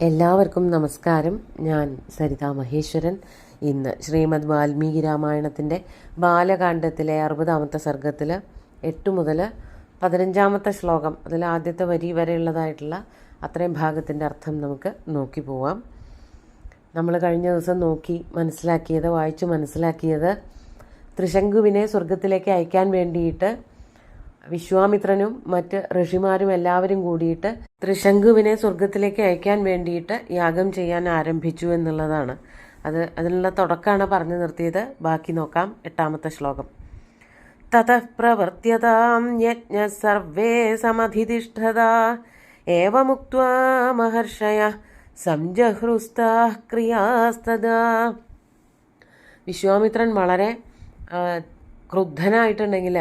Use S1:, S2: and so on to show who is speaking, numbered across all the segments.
S1: എല്ലാവർക്കും നമസ്കാരം. ഞാൻ സരിത മഹേശ്വരൻ. ഇന്ന് ശ്രീമദ് വാൽമീകി രാമായണത്തിൻ്റെ ബാലകാണ്ഡത്തിലെ 60-ാമത്തെ സർഗത്തിൽ 8 മുതൽ 15-ാമത്തെ ശ്ലോകം, അതിൽ ആദ്യത്തെ വരി വരെയുള്ളതായിട്ടുള്ള അത്രയും ഭാഗത്തിൻ്റെ അർത്ഥം നമുക്ക് നോക്കി പോവാം. നമ്മൾ കഴിഞ്ഞ ദിവസം വായിച്ചു മനസ്സിലാക്കിയത് ത്രിശങ്കുവിനെ സ്വർഗത്തിലേക്ക് അയക്കാൻ വേണ്ടിയിട്ട് വിശ്വാമിത്രനും മറ്റ് ഋഷിമാരും എല്ലാവരും കൂടിയിട്ട് ത്രിശങ്കുവിനെ സ്വർഗത്തിലേക്ക് അയക്കാൻ വേണ്ടിയിട്ട് യാഗം ചെയ്യാൻ ആരംഭിച്ചു എന്നുള്ളതാണ്. അതിനുള്ള തുടക്കമാണ് പറഞ്ഞു നിർത്തിയത്. ബാക്കി നോക്കാം. 8-ാമത്തെ ശ്ലോകം. തതഃ പ്രവർത്യതാം യജ്ഞ സർവേ സമധിതിഷ്ഠതാ ഏവമുക്ത്വാ മഹർഷയഃ സംജഹൃസ്താഃ ക്രിയാസ്തദാ. വിശ്വാമിത്രൻ വളരെ ക്രുദ്ധനായിട്ടുണ്ടെങ്കിൽ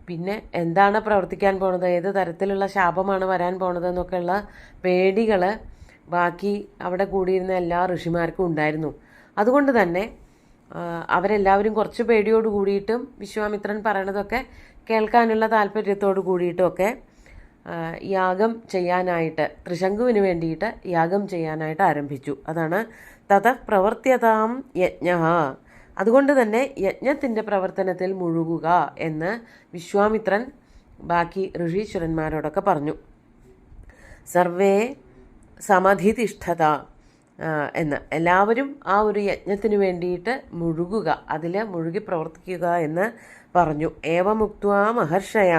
S1: പിന്നെ എന്താണ് പ്രവർത്തിക്കാൻ പോണത്, ഏത് തരത്തിലുള്ള ശാപമാണ് വരാൻ പോണത് എന്നൊക്കെയുള്ള പേടികൾ ബാക്കി അവിടെ കൂടിയിരുന്ന എല്ലാ ഋഷിമാർക്കും ഉണ്ടായിരുന്നു. അതുകൊണ്ട് തന്നെ അവരെല്ലാവരും കുറച്ച് പേടിയോട് കൂടിയിട്ടും വിശ്വാമിത്രൻ പറയണതൊക്കെ കേൾക്കാനുള്ള താല്പര്യത്തോട് കൂടിയിട്ടുമൊക്കെ യാഗം ചെയ്യാനായിട്ട്, ത്രിശങ്കുവിന് വേണ്ടിയിട്ട് യാഗം ചെയ്യാനായിട്ട് ആരംഭിച്ചു. അതാണ് തതഃ പ്രവർത്യതാം യജ്ഞഃ. അതുകൊണ്ട് തന്നെ യജ്ഞത്തിൻ്റെ പ്രവർത്തനത്തിൽ മുഴുകുക എന്ന് വിശ്വാമിത്രൻ ബാക്കി ഋഷീശ്വരന്മാരോടൊക്കെ പറഞ്ഞു. സർവേ സമധിതിഷ്ഠത എന്ന്, എല്ലാവരും ആ ഒരു യജ്ഞത്തിന് വേണ്ടിയിട്ട് മുഴുകുക, അതിൽ മുഴുകി പ്രവർത്തിക്കുക എന്ന് പറഞ്ഞു. ഏവമുക്ത്വാ മഹർഷയ,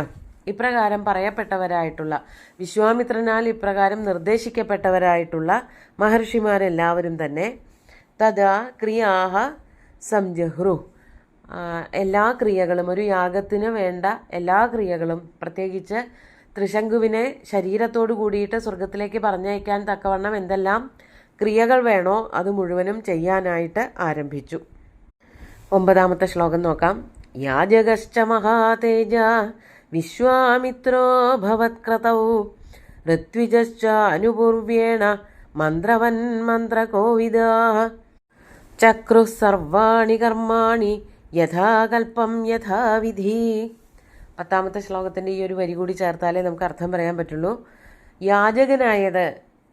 S1: ഇപ്രകാരം പറയപ്പെട്ടവരായിട്ടുള്ള, വിശ്വാമിത്രനാൽ ഇപ്രകാരം നിർദ്ദേശിക്കപ്പെട്ടവരായിട്ടുള്ള മഹർഷിമാരെല്ലാവരും തന്നെ തഥാ ക്രിയാഹ സംജഹ്രു, എല്ലാ ക്രിയകളും, ഒരു യാഗത്തിന് വേണ്ട എല്ലാ ക്രിയകളും, പ്രത്യേകിച്ച് ത്രിശങ്കുവിനെ ശരീരത്തോടു കൂടിയിട്ട് സ്വർഗത്തിലേക്ക് പറഞ്ഞയക്കാൻ തക്കവണ്ണം എന്തെല്ലാം ക്രിയകൾ വേണോ അത് മുഴുവനും ചെയ്യാനായിട്ട് ആരംഭിച്ചു. 9-ാമത്തെ ശ്ലോകം നോക്കാം. യാജകശ്ച മഹാതേജ വിശ്വാമിത്രോ ഭവത്ക്രതൗ ഋത്വിജശ്ച അനുപൂർവേണ മന്ത്രവൻ മന്ത്രകോവിദാഃ ചക്രുഃ സർവാണി കർമാണി യഥാകൽപ്പം യഥാവിധി. 10-ാമത്തെ ശ്ലോകത്തിൻ്റെ ഈ ഒരു വരി കൂടി ചേർത്താലേ നമുക്ക് അർത്ഥം പറയാൻ പറ്റുള്ളൂ. യാചകനായത്,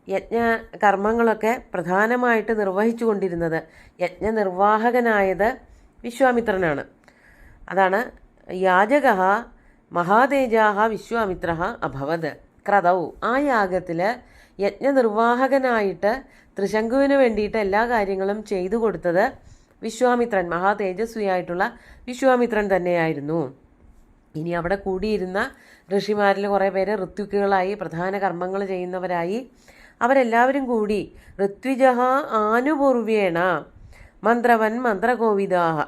S1: യജ്ഞ കർമ്മങ്ങളൊക്കെ പ്രധാനമായിട്ട് നിർവഹിച്ചു കൊണ്ടിരുന്നത്, യജ്ഞനിർവാഹകനായത് വിശ്വാമിത്രനാണ്. അതാണ് യാചകഃ മഹാതേജാഃ വിശ്വാമിത്രഃ അഭവത് ക്രതൗ. ആ യാഗത്തിൽ യജ്ഞനിർവാഹകനായിട്ട് ത്രിശങ്കുവിന് വേണ്ടിയിട്ട് എല്ലാ കാര്യങ്ങളും ചെയ്തു കൊടുത്തത് വിശ്വാമിത്രൻ, മഹാതേജസ്വിയായിട്ടുള്ള വിശ്വാമിത്രൻ തന്നെയായിരുന്നു. ഇനി അവിടെ കൂടിയിരുന്ന ഋഷിമാരിൽ കുറേ പേര് ഋത്വിക്കുകളായി, പ്രധാന കർമ്മങ്ങൾ ചെയ്യുന്നവരായി. അവരെല്ലാവരും കൂടി ഋത്വിജഃ ആനുപൂർവേണ മന്ത്രവൻ മന്ത്രകോവിദാഃ,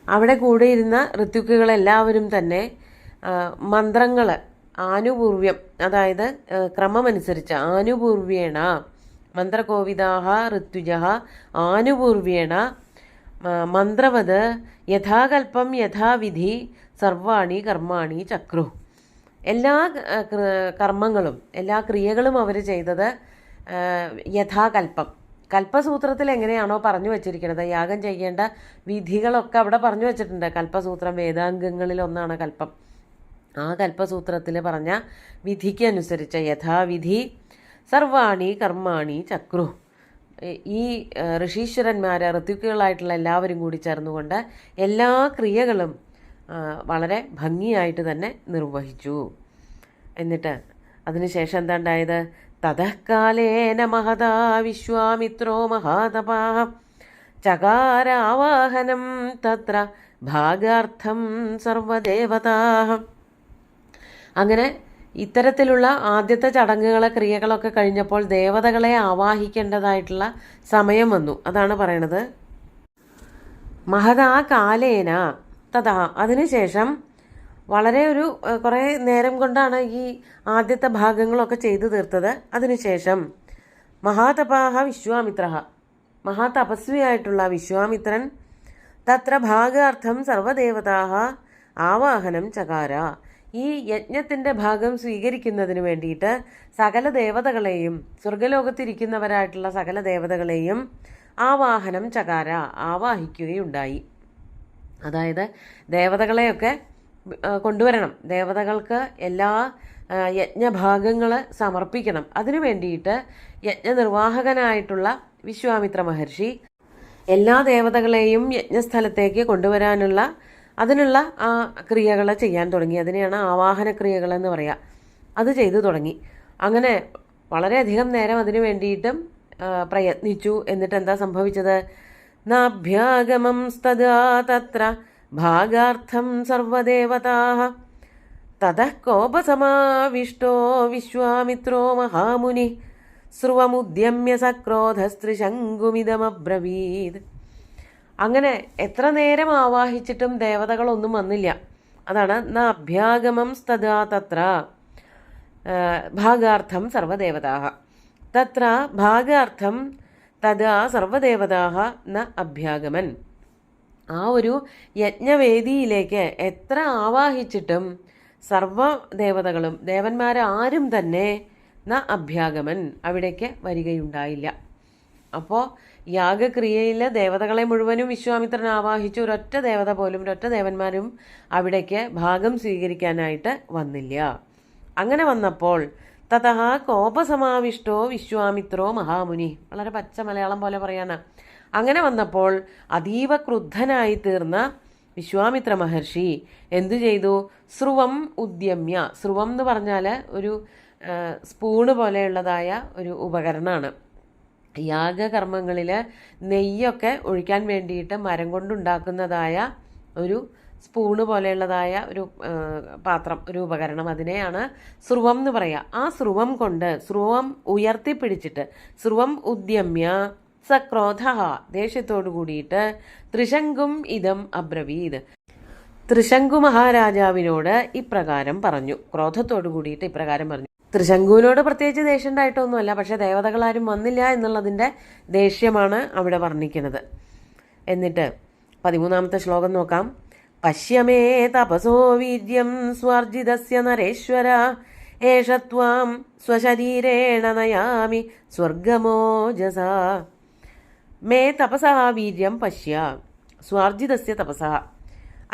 S1: അവിടെ കൂടിയിരുന്ന ഋത്വിക്കുകളെല്ലാവരും തന്നെ മന്ത്രങ്ങൾ ആനുപൂർവ്യം, അതായത് ക്രമമനുസരിച്ച്, ആനുപൂർവേണ മന്ത്രകോവിദാഃ ഋത്വിജഃ ആനുപൂർവേണ മന്ത്രവത് യഥാകൽപ്പം യഥാവിധി സർവാണി കർമാണി ചക്രു. എല്ലാ കർമ്മങ്ങളും എല്ലാ ക്രിയകളും അവർ ചെയ്തത് യഥാകൽപ്പം, കൽപ്പസൂത്രത്തിൽ എങ്ങനെയാണോ പറഞ്ഞു വച്ചിരിക്കുന്നത്, യാഗം ചെയ്യേണ്ട വിധികളൊക്കെ അവിടെ പറഞ്ഞു വച്ചിട്ടുണ്ട്. കൽപ്പസൂത്രം വേദാംഗങ്ങളിൽ ഒന്നാണ് കൽപ്പം. ആ കൽപ്പസൂത്രത്തിൽ പറഞ്ഞ വിധിക്ക് അനുസരിച്ച് യഥാവിധി സർവാണി കർമാണി ചക്രു. ഈ ഋഷീശ്വരന്മാർ, ഋത്വിക്കുകളായിട്ടുള്ള എല്ലാവരും കൂടി ചേർന്നുകൊണ്ട് എല്ലാ ക്രിയകളും വളരെ ഭംഗിയായിട്ട് തന്നെ നിർവഹിച്ചു. എന്നിട്ട് അതിനുശേഷം എന്താ ഉണ്ടായത്? തതഃകാലേന മഹതാ വിശ്വാമിത്രോ മഹാതപാഃ ചകാരാവാഹനം തത്ര ഭാഗാർത്ഥം സർവദേവതാഃ. അങ്ങനെ ഇത്തരത്തിലുള്ള ആദ്യത്തെ ചടങ്ങുകളെ, ക്രിയകളൊക്കെ കഴിഞ്ഞപ്പോൾ ദേവതകളെ ആവാഹിക്കേണ്ടതായിട്ടുള്ള സമയം വന്നു. അതാണ് പറയണത്. മഹതാ കാലേന തഥാ, അതിനുശേഷം വളരെ കുറേ നേരം കൊണ്ടാണ് ഈ ആദ്യത്തെ ഭാഗങ്ങളൊക്കെ ചെയ്തു തീർത്തത്. അതിനുശേഷം മഹാതപാഃ വിശ്വാമിത്രഃ, മഹാതപസ്വിയായിട്ടുള്ള വിശ്വാമിത്രൻ തത്ര ഭാഗാർത്ഥം സർവദേവതാഃ ആവാഹനം ചകാര, ഈ യജ്ഞത്തിൻ്റെ ഭാഗം സ്വീകരിക്കുന്നതിന് വേണ്ടിയിട്ട് സകല ദേവതകളെയും, സ്വർഗലോകത്തിരിക്കുന്നവരായിട്ടുള്ള സകല ദേവതകളെയും ആവാഹനം ചകാര, ആവാഹിക്കുകയുണ്ടായി. അതായത് ദേവതകളെയൊക്കെ കൊണ്ടുവരണം, ദേവതകൾക്ക് എല്ലാ യജ്ഞഭാഗങ്ങൾ സമർപ്പിക്കണം. അതിനു വേണ്ടിയിട്ട് യജ്ഞനിർവാഹകനായിട്ടുള്ള വിശ്വാമിത്ര മഹർഷി എല്ലാ ദേവതകളെയും യജ്ഞസ്ഥലത്തേക്ക് കൊണ്ടുവരാനുള്ള അതിനുള്ള ആ ക്രിയകൾ ചെയ്യാൻ തുടങ്ങി. അതിനെയാണ് ആവാഹന ക്രിയകളെന്ന് പറയുക. അത് ചെയ്തു തുടങ്ങി. അങ്ങനെ വളരെയധികം നേരം അതിനു വേണ്ടിയിട്ടും പ്രയത്നിച്ചു. എന്നിട്ട് എന്താ സംഭവിച്ചത്? നാഭ്യാഗമം സ്തദാ തത്ര ഭാഗാർത്ഥം സർവദേവതാഃ തതഃ കോപസമാവിഷ്ടോ വിശ്വാമിത്രോ മഹാമുനി സ്രുവമുദ്യമ്യ സക്രോധസ്ത്രിശങ്കുമിതമബ്രവീത്. അങ്ങനെ എത്ര നേരം ആവാഹിച്ചിട്ടും ദേവതകളൊന്നും വന്നില്ല. അതാണ് നാഭ്യാഗമം സ്തദാ തത്ര ഭാഗാർത്ഥം സർവദേവതാഃ തത്ര ഭാഗാർത്ഥം തഥാ സർവദേവതാഃ ന അഭ്യാഗമൻ. ആ ഒരു യജ്ഞവേദിയിലേക്ക് എത്ര ആവാഹിച്ചിട്ടും സർവദേവതകളും ദേവന്മാരാരും തന്നെ ന അഭ്യാഗമൻ അവിടേക്ക് വരികയുണ്ടായില്ല. അപ്പോൾ യാഗക്രിയയിലെ ദേവതകളെ മുഴുവനും വിശ്വാമിത്രൻ ആവാഹിച്ചു. ഒരൊറ്റ ദേവത പോലും ഒരൊറ്റ ദേവന്മാരും അവിടേക്ക് ഭാഗം സ്വീകരിക്കാനായിട്ട് വന്നില്ല. അങ്ങനെ വന്നപ്പോൾ തതഃ കോപസമാവിഷ്ടോ വിശ്വാമിത്രോ മഹാമുനി. വളരെ പച്ച മലയാളം പോലെ പറയാണ്. അങ്ങനെ വന്നപ്പോൾ അതീവ ക്രുദ്ധനായി തീർന്ന വിശ്വാമിത്ര മഹർഷി എന്തു ചെയ്തു? സ്രുവം ഉദ്യമ്യ. സ്രുവം എന്ന് പറഞ്ഞാൽ ഒരു സ്പൂണ് പോലെയുള്ളതായ ഒരു ഉപകരണമാണ്. യാഗകർമ്മങ്ങളിൽ നെയ്യൊക്കെ ഒഴിക്കാൻ വേണ്ടിയിട്ട് മരം കൊണ്ടുണ്ടാക്കുന്നതായ ഒരു സ്പൂണ് പോലെയുള്ളതായ ഒരു പാത്രം, ഒരു ഉപകരണം, അതിനെയാണ് സ്രുവം എന്ന് പറയുക. ആ സ്രുവം കൊണ്ട് സ്രുവം ഉയർത്തിപ്പിടിച്ചിട്ട് സ്രുവം ഉദ്യമ്യ സക്രോധ ദേഷ്യത്തോടു കൂടിയിട്ട് ത്രിശങ്കും ഇതം അബ്രവീത്. ത്രിശങ്കു മഹാരാജാവിനോട് ഇപ്രകാരം പറഞ്ഞു. ക്രോധത്തോടു കൂടിയിട്ട് ഇപ്രകാരം പറഞ്ഞു. ത്രിശങ്കുവിനോട് പ്രത്യേകിച്ച് ദേഷ്യം ഉണ്ടായിട്ടൊന്നുമല്ല, പക്ഷെ ദേവതകളാരും വന്നില്ല എന്നുള്ളതിൻ്റെ ദേഷ്യമാണ് അവിടെ വർണ്ണിക്കുന്നത്. എന്നിട്ട് 13ാമത്തെ ശ്ലോകം നോക്കാം. പശ്യമേ തപസോ വീര്യം സ്വർജിതസ്യ നരേശ്വര ഏഷ ത്വാം സ്വശരീരേണ നയാമി സ്വർഗമോജസ. മേ തപസാ വീര്യം പശ്യ സ്വാർജിതസ്യ തപസ.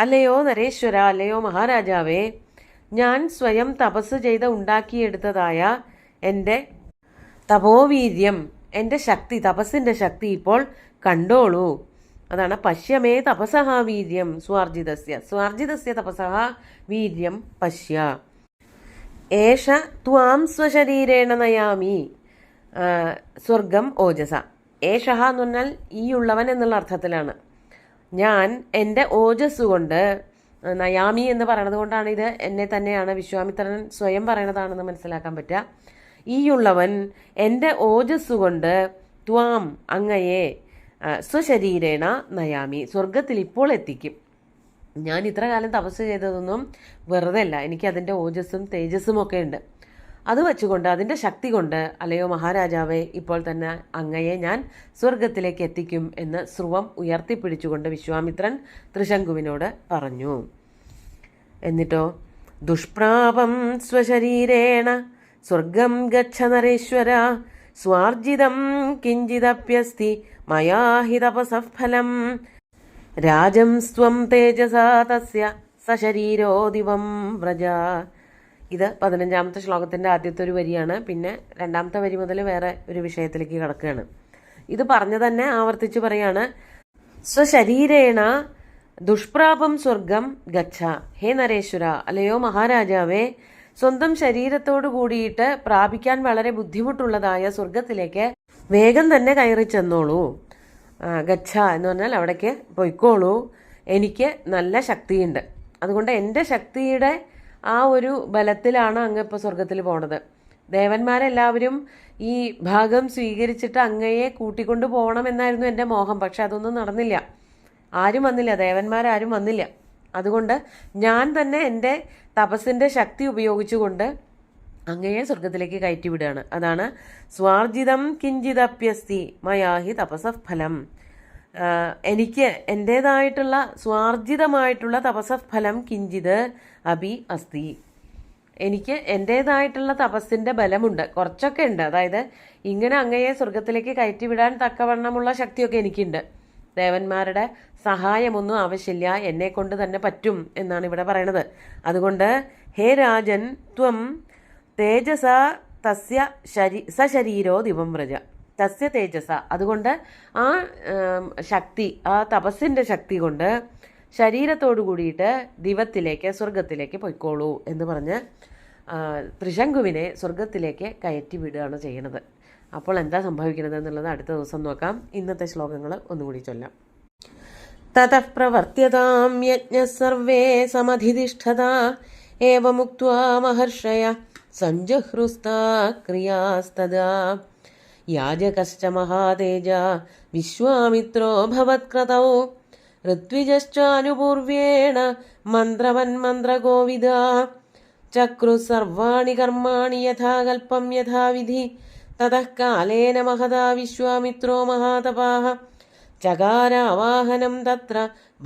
S1: അല്ലയോ നരേശ്വര, അല്ലയോ മഹാരാജാവേ, ഞാൻ സ്വയം തപസ് ചെയ്ത് ഉണ്ടാക്കിയെടുത്തതായ എൻ്റെ തപോവീര്യം, എൻ്റെ ശക്തി, തപസ്സിൻ്റെ ശക്തി ഇപ്പോൾ കണ്ടോളൂ. അതാണ് പശ്യമേ തപസഹ വീര്യം സ്വാർജിതസ്യ. സ്വാർജിതസ്യ തപസഹ വീര്യം പശ്യ. ഏഷ ത്വാം സ്വശരീരേണ നയാമി സ്വർഗം ഓജസ. ഏഷഹ എന്ന് പറഞ്ഞാൽ ഈ ഉള്ളവൻ എന്നുള്ള അർത്ഥത്തിലാണ്. ഞാൻ എൻ്റെ ഓജസ് കൊണ്ട്, നയാമി എന്ന് പറയണത് കൊണ്ടാണ് ഇത് എന്നെ തന്നെയാണ് വിശ്വാമിത്രൻ സ്വയം പറയണതാണെന്ന് മനസ്സിലാക്കാൻ പറ്റുക. ഈയുള്ളവൻ എൻ്റെ ഓജസ് കൊണ്ട് ത്വാം അങ്ങയെ സ്വശരീരേണ നയാമി സ്വർഗത്തിൽ ഇപ്പോൾ എത്തിക്കും. ഞാൻ ഇത്ര കാലം തപസ് ചെയ്തതൊന്നും വെറുതെ അല്ല, എനിക്ക് അതിൻ്റെ ഓജസ്സും തേജസ്സും ഒക്കെ ഉണ്ട്. അത് വെച്ചുകൊണ്ട് അതിൻ്റെ ശക്തി കൊണ്ട് അല്ലയോ മഹാരാജാവേ, ഇപ്പോൾ തന്നെ അങ്ങയെ ഞാൻ സ്വർഗത്തിലേക്ക് എത്തിക്കും എന്ന് സ്രുവം ഉയർത്തിപ്പിടിച്ചുകൊണ്ട് വിശ്വാമിത്രൻ ത്രിശങ്കുവിനോട് പറഞ്ഞു. എന്നിട്ടോ ദുഷ്പ്രാപം സ്വശരീരേണ സ്വർഗം ഗച്ഛ നരേശ്വര സ്വാർജിതം കിഞ്ചിദപ്യസ്തി മയാ ഹി തപസഃ ഫലം രാജം സ്വം തേജസാ തസ്യ സശരീരോ ദിവം വ്രജ. ഇത് 15ാമത്തെ ശ്ലോകത്തിൻ്റെ ആദ്യത്തെ ഒരു വരിയാണ്. പിന്നെ 2ാമത്തെ വരി മുതൽ വേറെ ഒരു വിഷയത്തിലേക്ക് കിടക്കുകയാണ്. ഇത് പറഞ്ഞു തന്നെ ആവർത്തിച്ച് പറയാണ്. സ്വശരീരേണ ദുഷ്പ്രാപം സ്വർഗം ഗച്ഛ. ഹേ നരേശ്വര, അല്ലയോ മഹാരാജാവേ, സ്വന്തം ശരീരത്തോടു കൂടിയിട്ട് പ്രാപിക്കാൻ വളരെ ബുദ്ധിമുട്ടുള്ളതായ സ്വർഗത്തിലേക്ക് വേഗം തന്നെ കയറി ചെന്നോളൂ. ഗച്ഛ എന്ന് പറഞ്ഞാൽ അവിടേക്ക് പൊയ്ക്കോളൂ. എനിക്ക് നല്ല ശക്തിയുണ്ട്. അതുകൊണ്ട് എൻ്റെ ശക്തിയുടെ ആ ഒരു ബലത്തിലാണ് അങ്ങ് ഇപ്പോൾ സ്വർഗത്തിൽ പോണത്. ദേവന്മാരെല്ലാവരും ഈ ഭാഗം സ്വീകരിച്ചിട്ട് അങ്ങയെ കൂട്ടിക്കൊണ്ടു പോകണമെന്നായിരുന്നു എൻ്റെ മോഹം. പക്ഷെ അതൊന്നും നടന്നില്ല. ആരും വന്നില്ല, ദേവന്മാരാരും വന്നില്ല. അതുകൊണ്ട് ഞാൻ തന്നെ എൻ്റെ തപസ്സിൻ്റെ ശക്തി ഉപയോഗിച്ചുകൊണ്ട് അങ്ങയെ സ്വർഗത്തിലേക്ക് കയറ്റിവിടുകയാണ്. അതാണ് സ്വാർജിതം കിഞ്ചിദപ്യസ്തി മയാഹി തപസഃ ഫലം. എനിക്ക് എൻ്റേതായിട്ടുള്ള സ്വാർജിതമായിട്ടുള്ള തപസഃ ഫലം കിഞ്ചിത് അഭി അസ്തി. എനിക്ക് എൻ്റേതായിട്ടുള്ള തപസ്സിൻ്റെ ബലമുണ്ട്, കുറച്ചൊക്കെ ഉണ്ട്. അതായത് ഇങ്ങനെ അങ്ങയെ സ്വർഗത്തിലേക്ക് കയറ്റിവിടാൻ തക്കവണ്ണമുള്ള ശക്തിയൊക്കെ എനിക്കുണ്ട്. ദേവന്മാരുടെ സഹായമൊന്നും ആവശ്യമില്ല, എന്നെ കൊണ്ട് തന്നെ പറ്റും എന്നാണ് ഇവിടെ പറയണത്. അതുകൊണ്ട് ഹേ രാജൻ, ത്വം തേജസ തസ്യ സശരീരോ ദിവം വ്രജ തസ്യ തേജസ, അതുകൊണ്ട് ആ ശക്തി, ആ തപസ്സിൻ്റെ ശക്തി കൊണ്ട് ശരീരത്തോടു കൂടിയിട്ട് ദിവത്തിലേക്ക്, സ്വർഗത്തിലേക്ക് പൊയ്ക്കോളൂ എന്ന് പറഞ്ഞ് ത്രിശങ്കുവിനെ സ്വർഗത്തിലേക്ക് കയറ്റി വിടുകയാണ് ചെയ്യണത്. അപ്പോൾ എന്താ സംഭവിക്കുന്നത് എന്നുള്ളത് അടുത്ത ദിവസം നോക്കാം. ഇന്നത്തെ ശ്ലോകങ്ങൾ ഒന്നുകൂടി ചൊല്ലാം. തതഃ പ്രവർത്യതാം യജ്ഞഃ സർവേ സമധിതിഷ്ഠതാ ഏവമുക്ത്വാ മഹർഷയ സഞ്ജഹൃസ്താ ക്രിയാസ്തദാ യാജകശ്ച മഹാതേജ വിശ്വാമിത്രോ ഭവത്ക്രതൗ ഋത്വിജശ്ചാനുപൂർവേണ മന്ത്രവന്മന്ത്രകോവിദാ ചക്രു സർവാണി കർമാണി യഥാകൽപ്പം യഥാവിധി തതഃ കാലേന മഹതാ വിശ്വാമിത്രോ മഹാതപാഃ ചകാരാവാഹനം തത്ര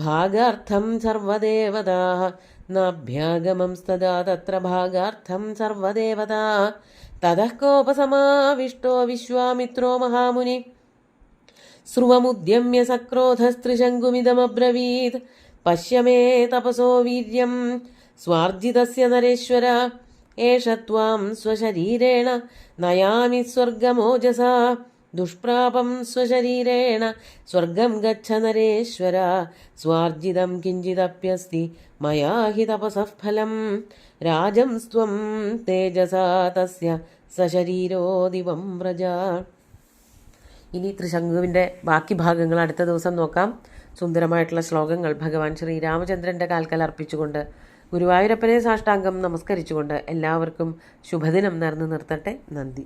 S1: ഭാഗാർത്ഥം സർവദേവതാഃ നാഭ്യാഗമം തദാ തത്ര ഭാഗാർത്ഥം സർവദേവതാഃ തതഃ കോപസമാവിഷ്ടോ വിശ്വാമിത്രോ മഹാമുനി സ്രുവമുദ്യമ്യ സക്രോധസ്ത്രിശങ്കുമിദമബ്രവീത് പശ്യ മേ തപസോ വീര്യം സ്വാർജിതസ്യ നരേശ്വര ഏഷ ത്വാം സ്വശരീരേണ നയാമി സ്വർഗമോജസാ ദുഷ്പ്രാപം സ്വശരീരേണ സ്വർഗം ഗച്ഛ നരേശ്വര സ്വാർജിതം കിഞ്ചിദപ്യസ്തി മയാ ഹി തപസഃ ഫലം രാജം സ്വം തേജസാ തസ്യ സശരീരോ ദിവം വ്രജ. ഇനി ത്രിശങ്കുവിൻ്റെ ബാക്കി ഭാഗങ്ങൾ അടുത്ത ദിവസം നോക്കാം. സുന്ദരമായിട്ടുള്ള ശ്ലോകങ്ങൾ ഭഗവാൻ ശ്രീരാമചന്ദ്രൻ്റെ കാൽക്കൽ അർപ്പിച്ചുകൊണ്ട് ഗുരുവായൂരപ്പനെ സാഷ്ടാംഗം നമസ്കരിച്ചുകൊണ്ട് എല്ലാവർക്കും ശുഭദിനം നേർന്നു നിർത്തട്ടെ. നന്ദി.